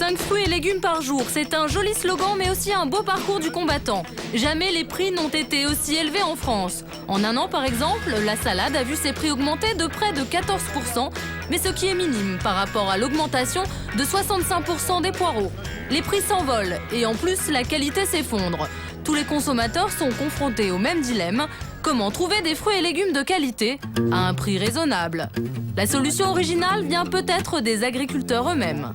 5 fruits et légumes par jour, c'est un joli slogan mais aussi un beau parcours du combattant. Jamais les prix n'ont été aussi élevés en France. En un an par exemple, la salade a vu ses prix augmenter de près de 14%, mais ce qui est minime par rapport à l'augmentation de 65% des poireaux. Les prix s'envolent et en plus la qualité s'effondre. Tous les consommateurs sont confrontés au même dilemme. Comment trouver des fruits et légumes de qualité à un prix raisonnable? La solution originale vient peut-être des agriculteurs eux-mêmes.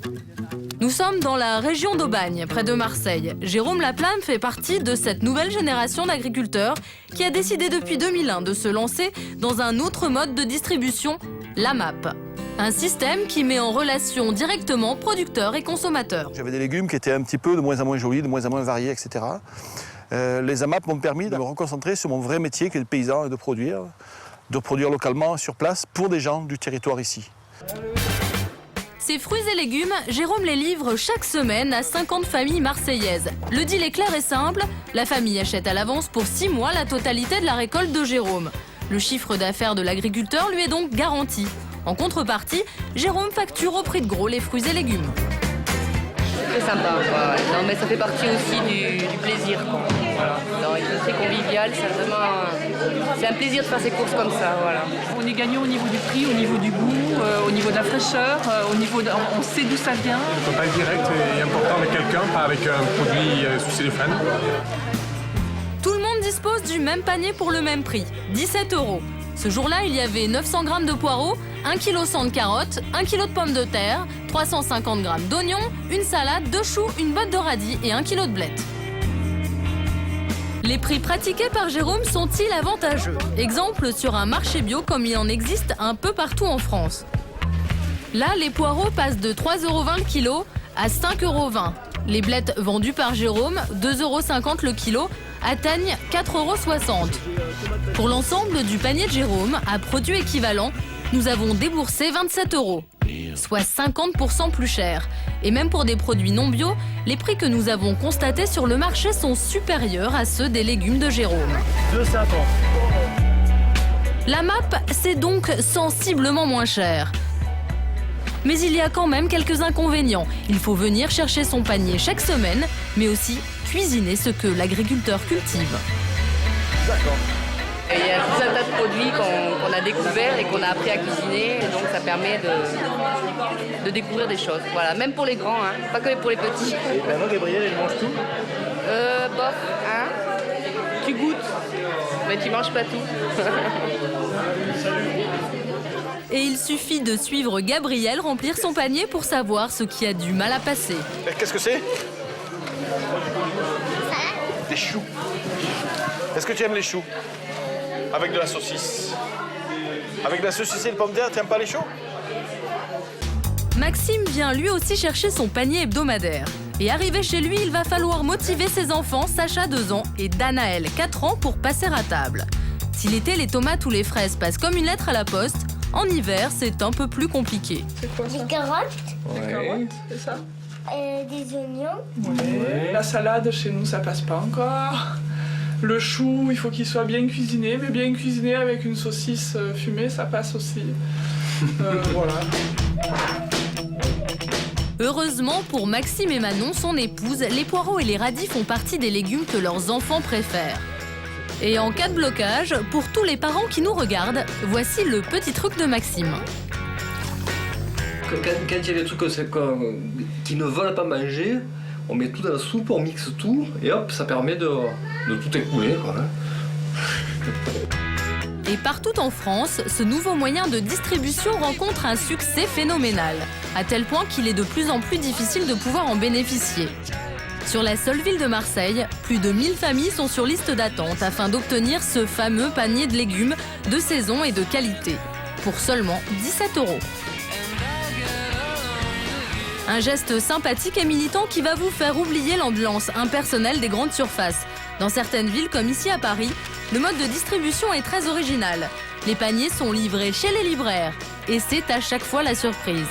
Nous sommes dans la région d'Aubagne, près de Marseille. Jérôme Laplane fait partie de cette nouvelle génération d'agriculteurs qui a décidé depuis 2001 de se lancer dans un autre mode de distribution, la MAP. Un système qui met en relation directement producteurs et consommateurs. J'avais des légumes qui étaient un petit peu de moins en moins jolis, de moins en moins variés, etc. Les AMAP m'ont permis de me reconcentrer sur mon vrai métier qui est le paysan et de produire localement sur place pour des gens du territoire ici. Ces fruits et légumes, Jérôme les livre chaque semaine à 50 familles marseillaises. Le deal est clair et simple, la famille achète à l'avance pour 6 mois la totalité de la récolte de Jérôme. Le chiffre d'affaires de l'agriculteur lui est donc garanti. En contrepartie, Jérôme facture au prix de gros les fruits et légumes. C'est très sympa, quoi. Non, mais ça fait partie aussi du plaisir, quoi. Voilà. C'est très convivial, c'est un plaisir de faire ses courses comme ça. Voilà. On est gagnant au niveau du prix, au niveau du goût, au niveau de la fraîcheur, on sait d'où ça vient. Le contact direct est important avec quelqu'un, pas avec un produit sous téléphone. Tout le monde dispose du même panier pour le même prix, 17 €. Ce jour-là, il y avait 900 g de poireaux, 1 kg 100 de carottes, 1 kg de pommes de terre, 350 g d'oignons, une salade, 2 choux, une botte de radis et 1 kg de blettes. Les prix pratiqués par Jérôme sont-ils avantageux? Exemple sur un marché bio comme il en existe un peu partout en France. Là, les poireaux passent de 3,20 € le kilo à 5,20 €. Les blettes vendues par Jérôme, 2,50 € le kilo, atteignent 4,60 €. Pour l'ensemble du panier de Jérôme, à produit équivalent, nous avons déboursé 27 €, soit 50% plus cher. Et même pour des produits non bio, les prix que nous avons constatés sur le marché sont supérieurs à ceux des légumes de Jérôme. 2,50 €. La MAP, c'est donc sensiblement moins cher. Mais il y a quand même quelques inconvénients. Il faut venir chercher son panier chaque semaine, mais aussi cuisiner ce que l'agriculteur cultive. D'accord. Et il y a tout un tas de produits qu'on a découverts et qu'on a appris à cuisiner. Et donc ça permet de découvrir des choses. Voilà, même pour les grands, hein, pas que pour les petits. Et maintenant, Gabriel, elle mange tout? Bof, hein. Tu goûtes, mais tu manges pas tout. Et il suffit de suivre Gabriel remplir son panier pour savoir ce qui a du mal à passer. Qu'est-ce que c'est? Des choux. Est-ce que tu aimes les choux? Avec de la saucisse. Avec de la saucisse et le pomme de terre, tu n'aimes pas les choux? Maxime vient lui aussi chercher son panier hebdomadaire. Et arrivé chez lui, il va falloir motiver ses enfants, Sacha 2 ans et Danaël 4 ans pour passer à table. Si l'été, les tomates ou les fraises passent comme une lettre à la poste, en hiver, c'est un peu plus compliqué. C'est quoi ça? Des carottes, Des carottes, c'est ça? des oignons. Ouais. La salade, chez nous, ça passe pas encore. Le chou, il faut qu'il soit bien cuisiné, mais bien cuisiné avec une saucisse fumée, ça passe aussi. Voilà. Heureusement pour Maxime et Manon, son épouse, les poireaux et les radis font partie des légumes que leurs enfants préfèrent. Et en cas de blocage, pour tous les parents qui nous regardent, voici le petit truc de Maxime. Quand il y a des trucs qui ne veulent pas manger, on met tout dans la soupe, on mixe tout, et hop, ça permet de tout écouler, quoi. Et partout en France, ce nouveau moyen de distribution rencontre un succès phénoménal, à tel point qu'il est de plus en plus difficile de pouvoir en bénéficier. Sur la seule ville de Marseille, plus de 1000 familles sont sur liste d'attente afin d'obtenir ce fameux panier de légumes de saison et de qualité, pour seulement 17 €. Un geste sympathique et militant qui va vous faire oublier l'ambiance impersonnelle des grandes surfaces. Dans certaines villes comme ici à Paris, le mode de distribution est très original. Les paniers sont livrés chez les libraires et c'est à chaque fois la surprise.